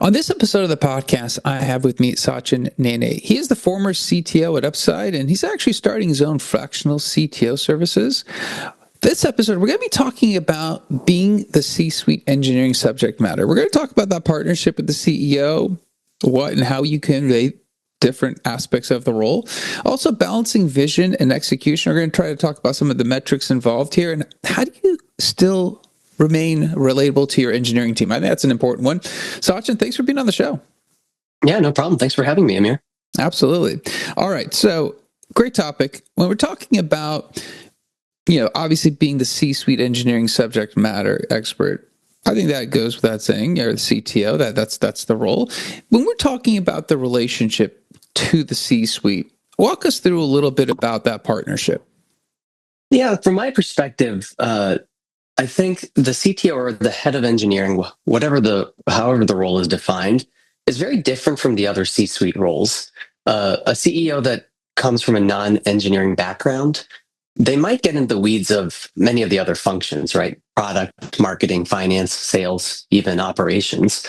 On this episode of the podcast, I have with me Sachin Nene. He is the former CTO at Upside, and he's actually starting his own fractional CTO services. This episode, we're going to be talking about being the C-suite engineering subject matter. We're going to talk about that partnership with the CEO, what and how you convey different aspects of the role. Also, balancing vision and execution. We're going to try to talk about some of the metrics involved here, and how do you still remain relatable to your engineering team? I think that's an important one. Sachin, thanks for being on the show. Yeah, no problem. Thanks for having me, Amir. Absolutely. All right. So great topic. When we're talking about, obviously being the C-suite engineering subject matter expert, I think that goes without saying. You're the CTO, that's the role. When we're talking about the relationship to the C-suite, walk us through a little bit about that partnership. Yeah, from my perspective, I think the CTO or the head of engineering, however the role is defined, is very different from the other C-suite roles. A CEO that comes from a non-engineering background, they might get into the weeds of many of the other functions, right? Product, marketing, finance, sales, even operations.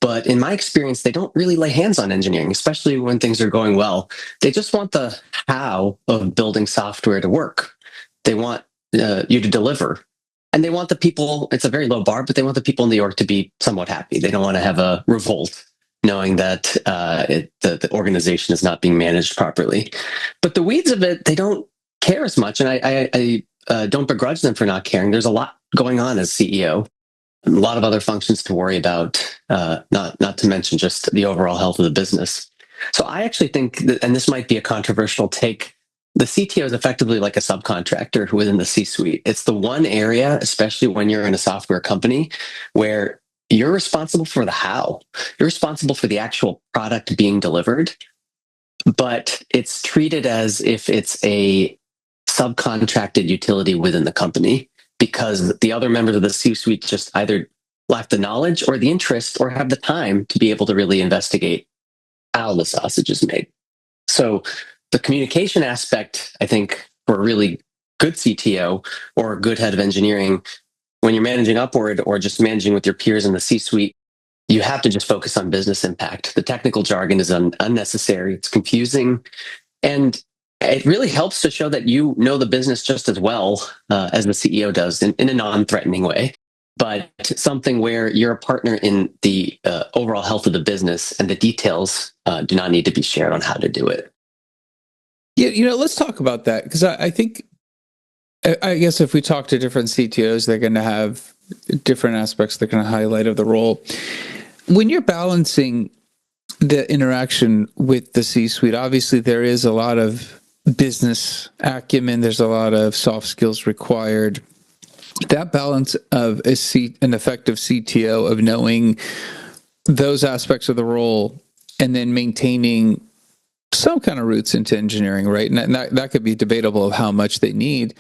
But in my experience, they don't really lay hands on engineering, especially when things are going well. They just want the how of building software to work. They want you to deliver. And they want the people, it's a very low bar, but they want the people in the org to be somewhat happy. They don't want to have a revolt knowing that the organization is not being managed properly. But the weeds of it, they don't care as much. And I don't begrudge them for not caring. There's a lot going on as CEO, a lot of other functions to worry about, not to mention just the overall health of the business. So I actually think that, and this might be a controversial take, the CTO is effectively like a subcontractor within the C-suite. It's the one area, especially when you're in a software company, where you're responsible for the how. You're responsible for the actual product being delivered, but it's treated as if it's a subcontracted utility within the company because the other members of the C-suite just either lack the knowledge or the interest or have the time to be able to really investigate how the sausage is made. So the communication aspect, I think, for a really good CTO or a good head of engineering, when you're managing upward or just managing with your peers in the C-suite, you have to just focus on business impact. The technical jargon is unnecessary. It's confusing. And it really helps to show that you know the business just as well as the CEO does in a non-threatening way, but something where you're a partner in the overall health of the business and the details do not need to be shared on how to do it. Yeah, let's talk about that because I think, I guess if we talk to different CTOs, they're going to have different aspects they're going to highlight of the role. When you're balancing the interaction with the C-suite, obviously there is a lot of business acumen, there's a lot of soft skills required. That balance of an effective CTO of knowing those aspects of the role and then maintaining some kind of roots into engineering, right? And that could be debatable of how much they need.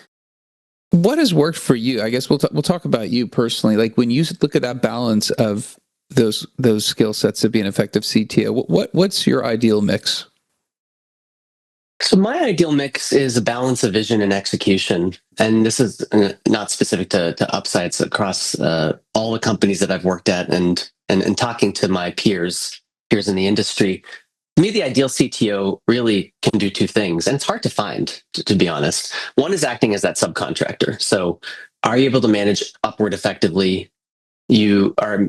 What has worked for you? I guess we'll talk about you personally. Like when you look at that balance of those skill sets to be an effective CTO, what's your ideal mix? So my ideal mix is a balance of vision and execution. And this is not specific to Upsides, across all the companies that I've worked at and talking to my peers in the industry. To me, the ideal CTO really can do two things, and it's hard to find, to be honest. One is acting as that subcontractor. So are you able to manage upward effectively? You are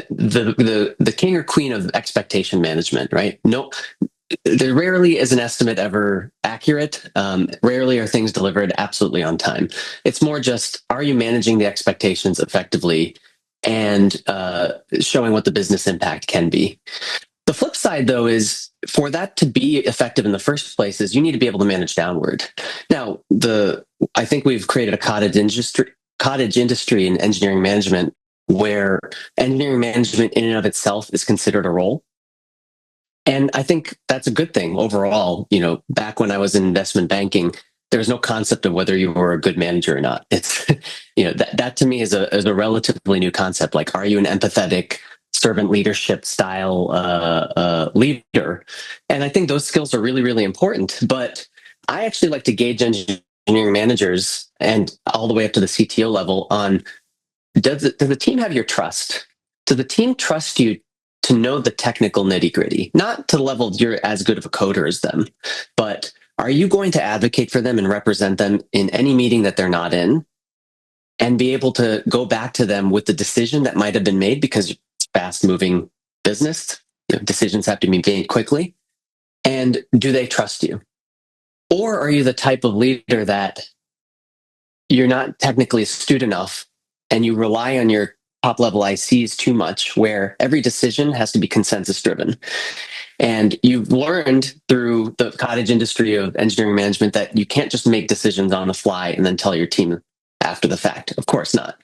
the king or queen of expectation management, right? No, there rarely is an estimate ever accurate. Rarely are things delivered absolutely on time. It's more just, are you managing the expectations effectively and showing what the business impact can be? The flip side, though, is for that to be effective in the first place is you need to be able to manage downward. Now, I think we've created a cottage industry in engineering management where engineering management in and of itself is considered a role. And I think that's a good thing overall. Back when I was in investment banking, there was no concept of whether you were a good manager or not. It's, that to me is a relatively new concept. Like, are you an empathetic servant leadership style leader? And I think those skills are really, really important. But I actually like to gauge engineering managers and all the way up to the CTO level on, does the team have your trust? Does the team trust you to know the technical nitty-gritty, not to the level you're as good of a coder as them, but are you going to advocate for them and represent them in any meeting that they're not in, and be able to go back to them with the decision that might have been made, because it's fast-moving business, decisions have to be made quickly, and do they trust you? Or are you the type of leader that you're not technically astute enough and you rely on your top level ICs too much, where every decision has to be consensus driven? And you've learned through the cottage industry of engineering management that you can't just make decisions on the fly and then tell your team after the fact. Of course not,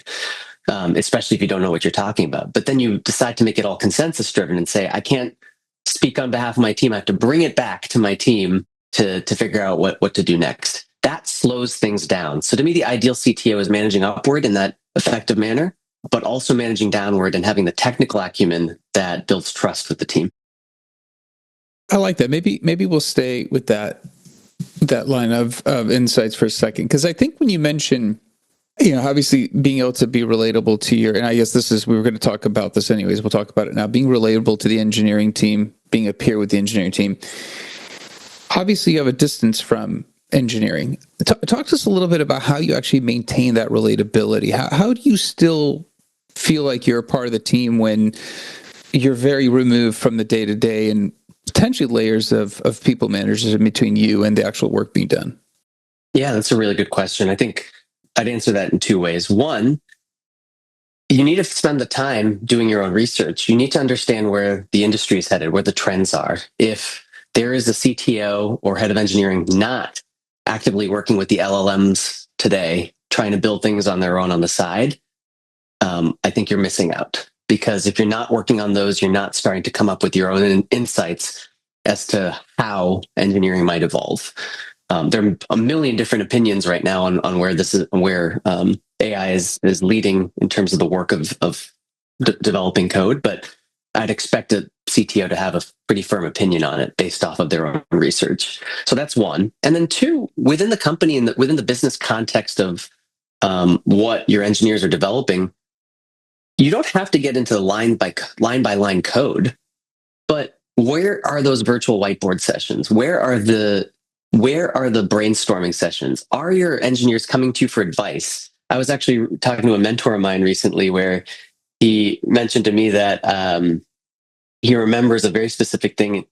especially if you don't know what you're talking about. But then you decide to make it all consensus driven and say, I can't speak on behalf of my team. I have to bring it back to my team to figure out what to do next. That slows things down. So to me, the ideal CTO is managing upward in that effective manner, but also managing downward and having the technical acumen that builds trust with the team. I like that. Maybe we'll stay with that line of insights for a second, because I think when you mention, obviously being able to be relatable to your, and I guess we were going to talk about this anyways, we'll talk about it now, being relatable to the engineering team, being a peer with the engineering team. Obviously you have a distance from engineering. Talk to us a little bit about how you actually maintain that relatability. How do you still feel like you're a part of the team when you're very removed from the day-to-day and potentially layers of people managers in between you and the actual work being done? Yeah, that's a really good question. I think I'd answer that in two ways. One, you need to spend the time doing your own research. You need to understand where the industry is headed, where the trends are. If there is a CTO or head of engineering not actively working with the LLMs today, trying to build things on their own on the side, I think you're missing out. Because if you're not working on those, you're not starting to come up with your own insights as to how engineering might evolve. There are a million different opinions right now on where AI is leading in terms of the work of developing code, but I'd expect a CTO to have a pretty firm opinion on it based off of their own research. So that's one. And then two, within the company and within the business context of what your engineers are developing, you don't have to get into line by line code, but where are those virtual whiteboard sessions? Where are the brainstorming sessions? Are your engineers coming to you for advice? I was actually talking to a mentor of mine recently where he mentioned to me that he remembers a very specific thing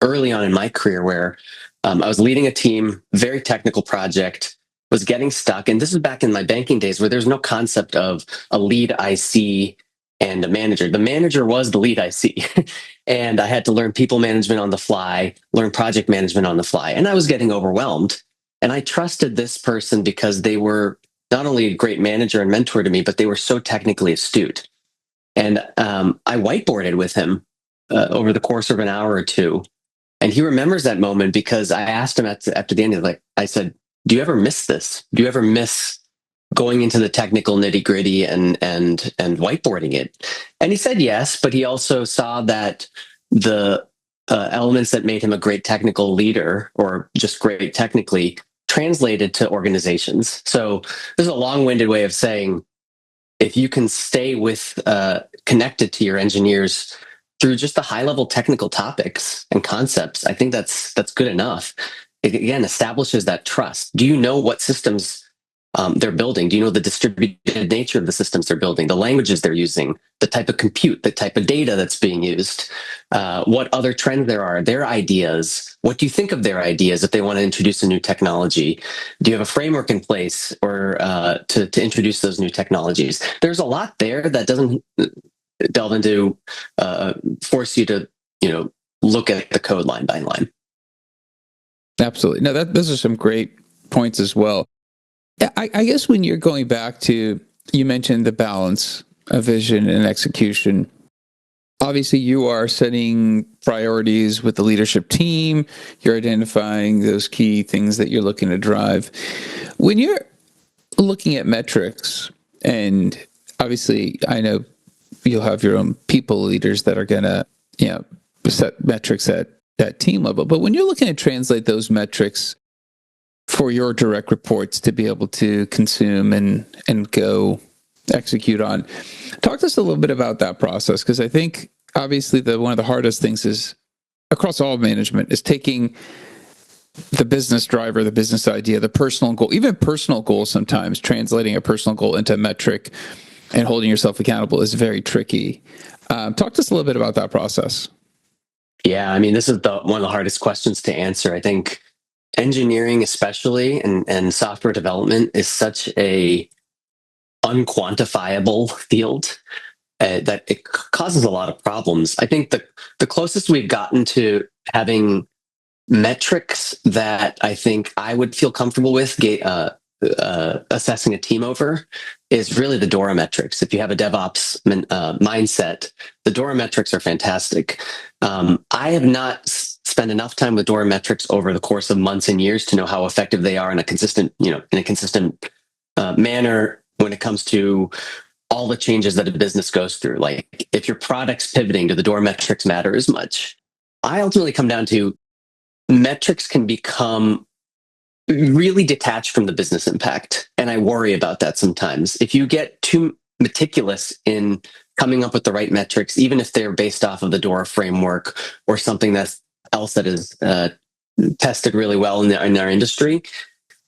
early on in my career where I was leading a team, very technical project, was getting stuck. And this is back in my banking days where there's no concept of a lead IC and a manager. The manager was the lead IC. And I had to learn people management on the fly, learn project management on the fly. And I was getting overwhelmed. And I trusted this person because they were not only a great manager and mentor to me, but they were so technically astute. And I whiteboarded with him over the course of an hour or two. And he remembers that moment because I asked him after the end, I said, do you ever miss this? Do you ever miss going into the technical nitty gritty and whiteboarding it? And he said yes, but he also saw that the elements that made him a great technical leader or just great technically translated to organizations. So this is a long-winded way of saying, if you can stay connected to your engineers through just the high-level technical topics and concepts, I think that's good enough. It, again, establishes that trust. Do you know what systems they're building? Do you know the distributed nature of the systems they're building, the languages they're using, the type of compute, the type of data that's being used, what other trends there are, their ideas? What do you think of their ideas if they want to introduce a new technology? Do you have a framework in place or to introduce those new technologies? There's a lot there that doesn't delve into force you to look at the code line by line. Absolutely. No, those are some great points as well. I guess when you're going back to, you mentioned the balance of vision and execution. Obviously, you are setting priorities with the leadership team. You're identifying those key things that you're looking to drive. When you're looking at metrics, and obviously, I know you'll have your own people leaders that are going to, set metrics at that team level. But when you're looking to translate those metrics for your direct reports to be able to consume and go execute on, talk to us a little bit about that process, because I think obviously one of the hardest things is across all management is taking the business driver, the business idea, the personal goal, even personal goals sometimes, translating a personal goal into a metric and holding yourself accountable is very tricky. Talk to us a little bit about that process. Yeah, I mean, this is one of the hardest questions to answer. I think engineering, especially, and software development is such a unquantifiable field that it causes a lot of problems. I think the closest we've gotten to having metrics that I think I would feel comfortable with assessing a team over is really the DORA metrics. If you have a DevOps mindset, the DORA metrics are fantastic. I have not spent enough time with DORA metrics over the course of months and years to know how effective they are in a consistent manner when it comes to all the changes that a business goes through. Like if your product's pivoting, do the DORA metrics matter as much? I ultimately come down to metrics can become really detached from the business impact. And I worry about that sometimes. If you get too meticulous in coming up with the right metrics, even if they're based off of the DORA framework or something else that is tested really well in our industry,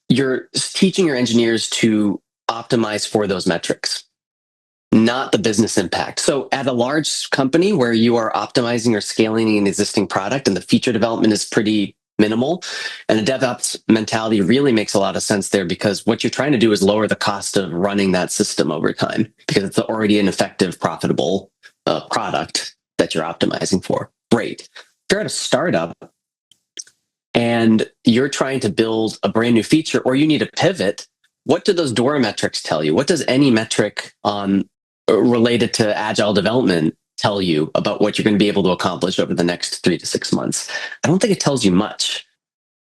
you're teaching your engineers to optimize for those metrics, not the business impact. So at a large company where you are optimizing or scaling an existing product and the feature development is pretty minimal, and the DevOps mentality really makes a lot of sense there, because what you're trying to do is lower the cost of running that system over time, because it's already an effective, profitable product that you're optimizing for. Great. If you're at a startup and you're trying to build a brand new feature, or you need a pivot, what do those DORA metrics tell you? What does any metric related to agile development tell you about what you're going to be able to accomplish over the next 3 to 6 months? I don't think it tells you much.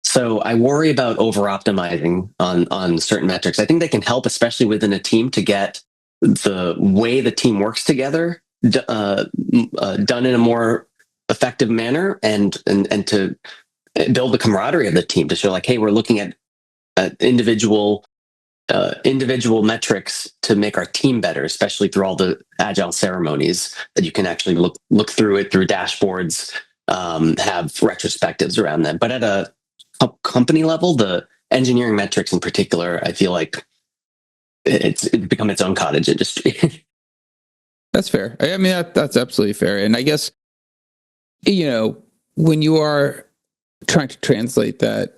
So I worry about over optimizing on certain metrics. I think they can help, especially within a team, to get the way the team works together done in a more effective manner, and to build the camaraderie of the team, to show like, hey, we're looking at individual metrics to make our team better, especially through all the agile ceremonies that you can actually look through it through dashboards, have retrospectives around them. But at a company level, the engineering metrics in particular, I feel like it's become its own cottage industry. That's fair. I mean, that's absolutely fair. And I guess, when you are trying to translate that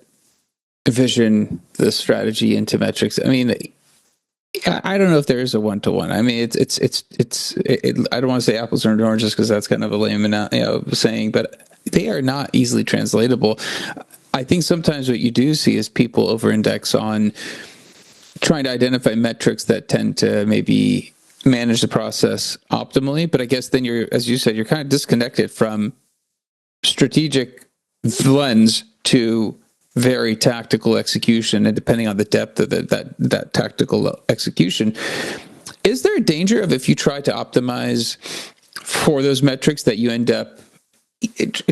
vision, the strategy into metrics, I mean, I don't know if there is a one-to-one. I mean, I don't want to say apples and oranges, because that's kind of a lame saying, but they are not easily translatable. I think sometimes what you do see is people over-index on trying to identify metrics that tend to maybe manage the process optimally. But I guess then as you said, you're kind of disconnected from strategic lens to very tactical execution, and depending on the depth of that tactical execution, is there a danger of, if you try to optimize for those metrics, that you end up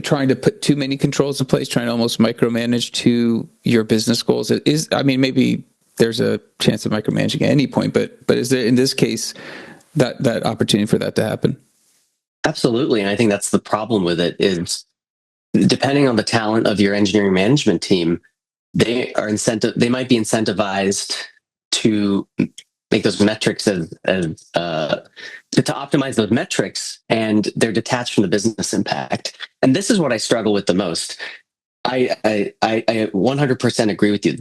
trying to put too many controls in place, trying to almost micromanage to your business goals? Maybe there's a chance of micromanaging at any point, but is there, in this case, that opportunity for that to happen? Absolutely. And I think that's the problem with it, is depending on the talent of your engineering management team, they might be incentivized to make those metrics to optimize those metrics, and they're detached from the business impact. And this is what I struggle with the most. I 100% agree with you.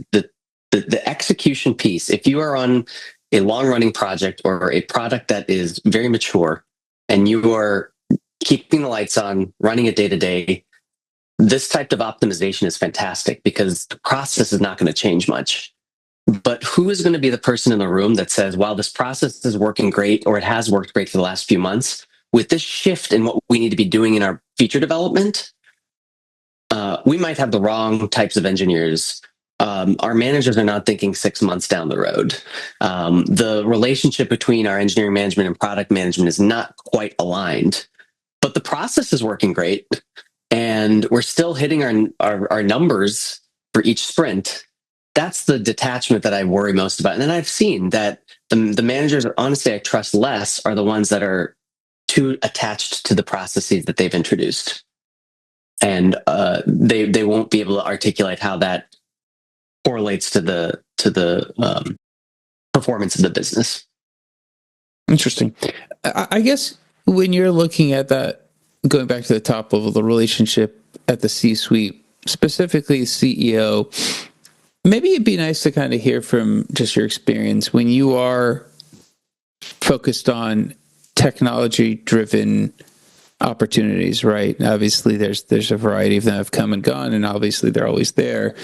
The execution piece, if you are on a long running project or a product that is very mature and you are keeping the lights on, running it day to day, this type of optimization is fantastic, because the process is not going to change much. But who is going to be the person in the room that says, wow, this process is working great, or it has worked great for the last few months, with this shift in what we need to be doing in our feature development? We might have the wrong types of engineers. Our managers are not thinking 6 months down the road. The relationship between our engineering management and product management is not quite aligned, but the process is working great, and we're still hitting our numbers for each sprint. That's the detachment that I worry most about. And then I've seen that the managers, honestly, I trust less, are the ones that are too attached to the processes that they've introduced, and they won't be able to articulate how that correlates to the performance of the business. Interesting. I guess when you're looking at that, going back to the top level, the relationship at the C-suite, specifically CEO, maybe it'd be nice to kind of hear from just your experience when you are focused on technology-driven opportunities, right? Obviously, there's a variety of them have come and gone, and obviously they're always there.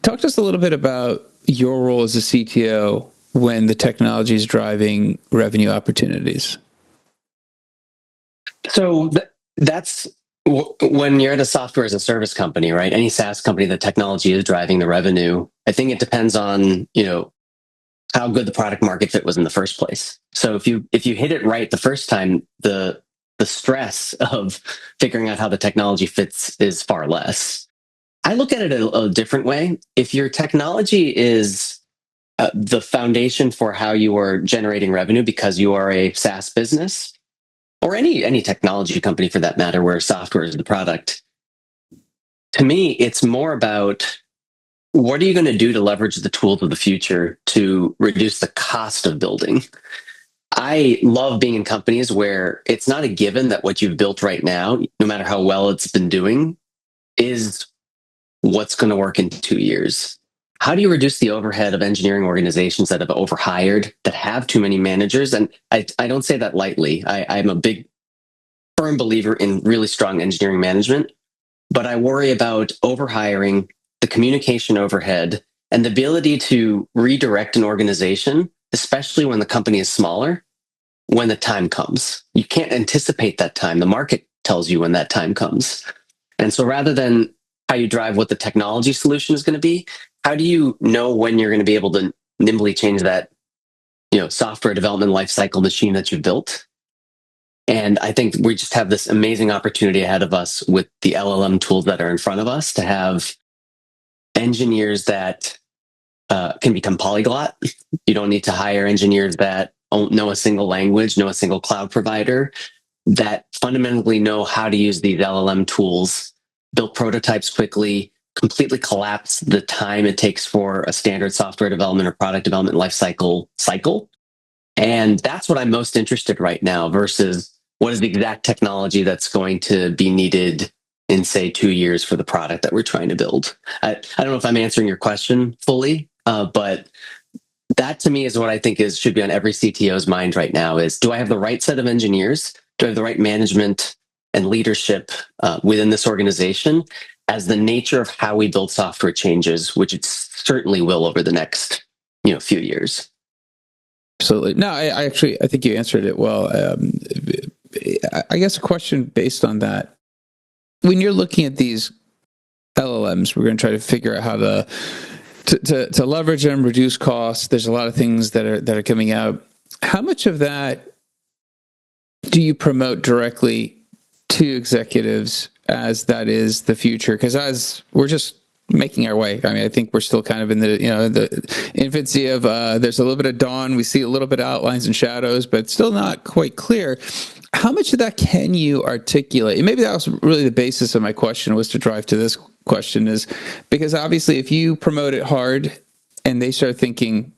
Talk to us a little bit about your role as a CTO when the technology is driving revenue opportunities. So that's when you're at a software as a service company, right? Any SaaS company, the technology is driving the revenue. I think it depends on, how good the product market fit was in the first place. So if you hit it right the first time, the stress of figuring out how the technology fits is far less. I look at it a different way. If your technology is the foundation for how you are generating revenue because you are a SaaS business, or any technology company for that matter, where software is the product, to me, it's more about what are you going to do to leverage the tools of the future to reduce the cost of building. I love being in companies where it's not a given that what you've built right now, no matter how well it's been doing, is what's going to work in 2 years. How do you reduce the overhead of engineering organizations that have overhired, that have too many managers? And I don't say that lightly. I'm a big, firm believer in really strong engineering management, but I worry about overhiring, the communication overhead, and the ability to redirect an organization, especially when the company is smaller, when the time comes. You can't anticipate that time. The market tells you when that time comes. And so rather than how you drive what the technology solution is going to be, how do you know when you're going to be able to nimbly change that, software development lifecycle machine that you've built? And I think we just have this amazing opportunity ahead of us with the LLM tools that are in front of us to have engineers that can become polyglot. You don't need to hire engineers that don't know a single language, know a single cloud provider, that fundamentally know how to use these LLM tools, build prototypes quickly, completely collapse the time it takes for a standard software development or product development cycle. And that's what I'm most interested in right now versus what is the exact technology that's going to be needed in, say, 2 years for the product that we're trying to build. I don't know if I'm answering your question fully, but that to me is what I think should be on every CTO's mind right now is, do I have the right set of engineers? Do I have the right management and leadership within this organization as the nature of how we build software changes, which it certainly will over the next few years. Absolutely. No, I think you answered it well. I guess a question based on that. When you're looking at these LLMs, we're going to try to figure out how to leverage them, reduce costs. There's a lot of things that are coming out. How much of that do you promote directly to executives as that is the future? Because as we're just making our way, I mean, I think we're still kind of in the infancy of there's a little bit of dawn. We see a little bit of outlines and shadows, but still not quite clear. How much of that can you articulate? And maybe that was really the basis of my question, was to drive to this question, is because obviously if you promote it hard and they start thinking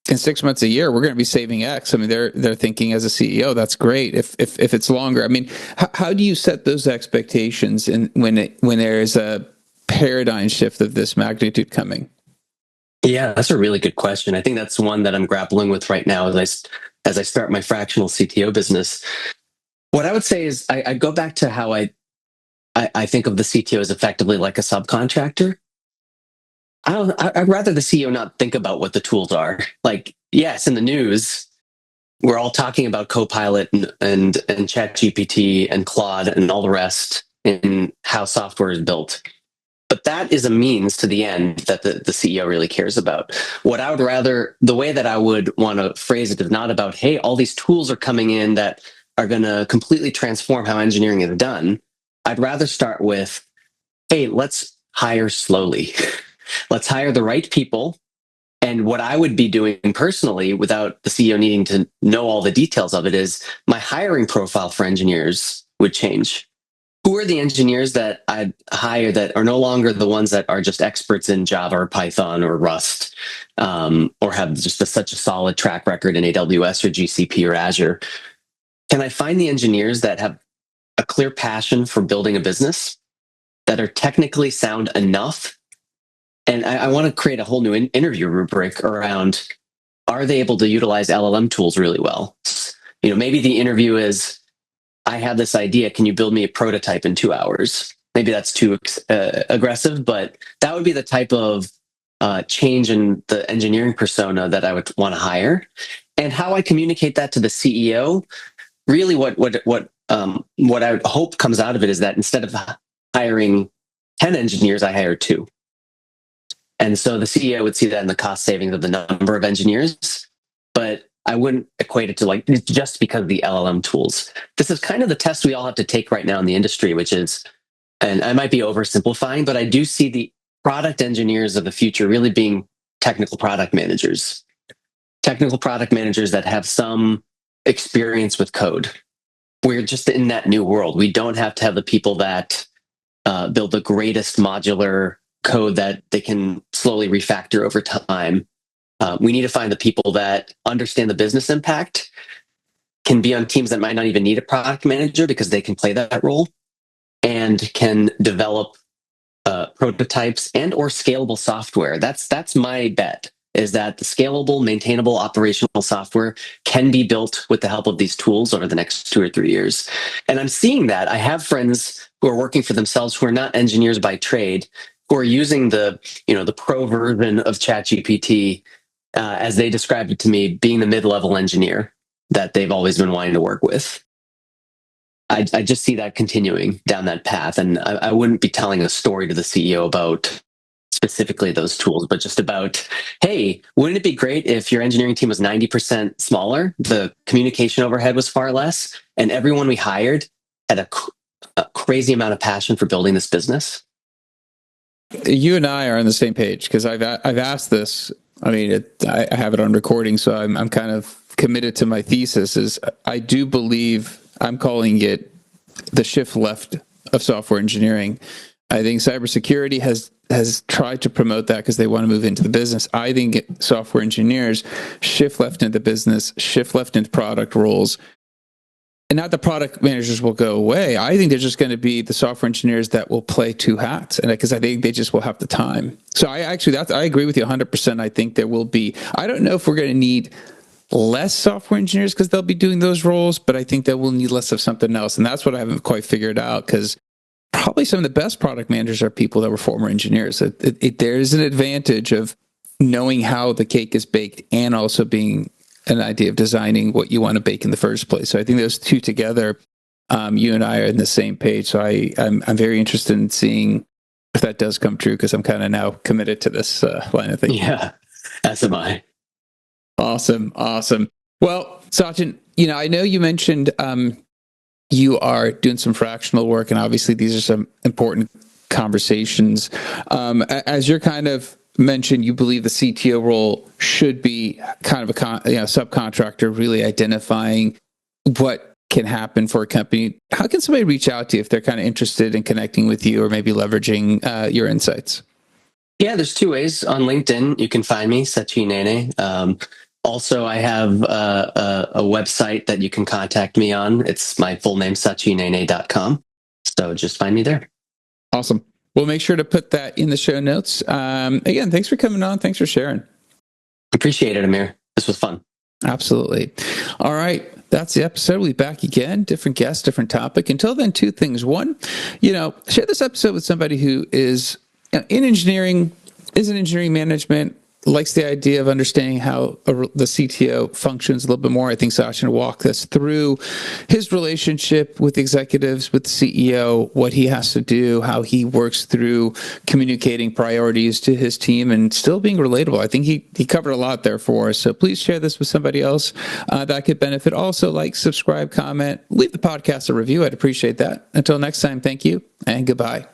in 6 months, a year, we're going to be saving X. I mean, they're thinking as a CEO, that's great. If it's longer, I mean, how do you set those expectations when there is a paradigm shift of this magnitude coming? Yeah, that's a really good question. I think that's one that I'm grappling with right now as I start my fractional CTO business. What I would say is I go back to how I think of the CTO as effectively like a subcontractor. I'd rather the CEO not think about what the tools are. Like, yes, in the news, we're all talking about Copilot and ChatGPT and Claude and all the rest in how software is built. But that is a means to the end that the CEO really cares about. What I would rather, the way that I would want to phrase it is not about, hey, all these tools are coming in that are going to completely transform how engineering is done. I'd rather start with, hey, let's hire slowly. Let's hire the right people And what I would be doing personally without the CEO needing to know all the details of it is my hiring profile for engineers would change. Who are the engineers that I'd hire that are no longer the ones that are just experts in Java or Python or Rust, or have just such a solid track record in AWS or GCP or Azure? Can I find the engineers that have a clear passion for building a business, that are technically sound enough? And I want to create a whole new interview rubric around, are they able to utilize LLM tools really well? Maybe the interview is, I have this idea. Can you build me a prototype in 2 hours? Maybe that's too aggressive, but that would be the type of change in the engineering persona that I would want to hire. And how I communicate that to the CEO, really what I would hope comes out of it is that instead of hiring 10 engineers, I hire 2. And so the CEO would see that in the cost savings of the number of engineers, but I wouldn't equate it to just because of the LLM tools. This is kind of the test we all have to take right now in the industry, which is, and I might be oversimplifying, but I do see the product engineers of the future really being technical product managers. Technical product managers that have some experience with code. We're just in that new world. We don't have to have the people that build the greatest modular code that they can slowly refactor over time. We need to find the people that understand the business impact, can be on teams that might not even need a product manager because they can play that role, and can develop prototypes and or scalable software. That's my bet, is that the scalable, maintainable, operational software can be built with the help of these tools over the next 2 or 3 years. And I'm seeing that. I have friends who are working for themselves who are not engineers by trade, who are using the pro version of ChatGPT, as they described it to me, being the mid-level engineer that they've always been wanting to work with. I just see that continuing down that path. And I wouldn't be telling a story to the CEO about specifically those tools, but just about, hey, wouldn't it be great if your engineering team was 90% smaller, the communication overhead was far less, and everyone we hired had a crazy amount of passion for building this business? You and I are on the same page, because I've asked this. I mean, I have it on recording, so I'm kind of committed to my thesis. Is I do believe, I'm calling it the shift left of software engineering. I think cybersecurity has tried to promote that because they want to move into the business. I think software engineers shift left into business, shift left into product roles. And not the product managers will go away. I think they're just going to be the software engineers that will play 2 hats, and because I think they just will have the time. So I agree with you 100%. I think there will be. I don't know if we're going to need less software engineers because they'll be doing those roles, but I think that we'll need less of something else, and that's what I haven't quite figured out. Because probably some of the best product managers are people that were former engineers. There is an advantage of knowing how the cake is baked and also being an idea of designing what you want to bake in the first place. So I think those two together, you and I are in the same page. So I'm very interested in seeing if that does come true, because I'm kind of now committed to this line of thinking. Yeah, as am I. Awesome. Well, Sachin, I know you mentioned you are doing some fractional work, and obviously these are some important conversations. As you're kind of mentioned, you believe the CTO role should be kind of a subcontractor, really identifying what can happen for a company. How can somebody reach out to you if they're kind of interested in connecting with you or maybe leveraging your insights? Yeah, there's 2 ways. On LinkedIn, you can find me, Sachin Nene. Also, I have a website that you can contact me on. It's my full name, sachinnene.com. So just find me there. Awesome. We'll make sure to put that in the show notes. Again, thanks for coming on. Thanks for sharing. Appreciate it, Amir. This was fun. Absolutely. All right. That's the episode. We'll be back again. Different guest, different topic. Until then, 2 things. One, share this episode with somebody who is in engineering, is in engineering management, likes the idea of understanding how the CTO functions a little bit more. I think Sachin walked us through his relationship with executives, with the CEO, what he has to do, how he works through communicating priorities to his team and still being relatable. I think he covered a lot there for us. So please share this with somebody else that could benefit. Also, like, subscribe, comment, leave the podcast a review. I'd appreciate that. Until next time, thank you and goodbye.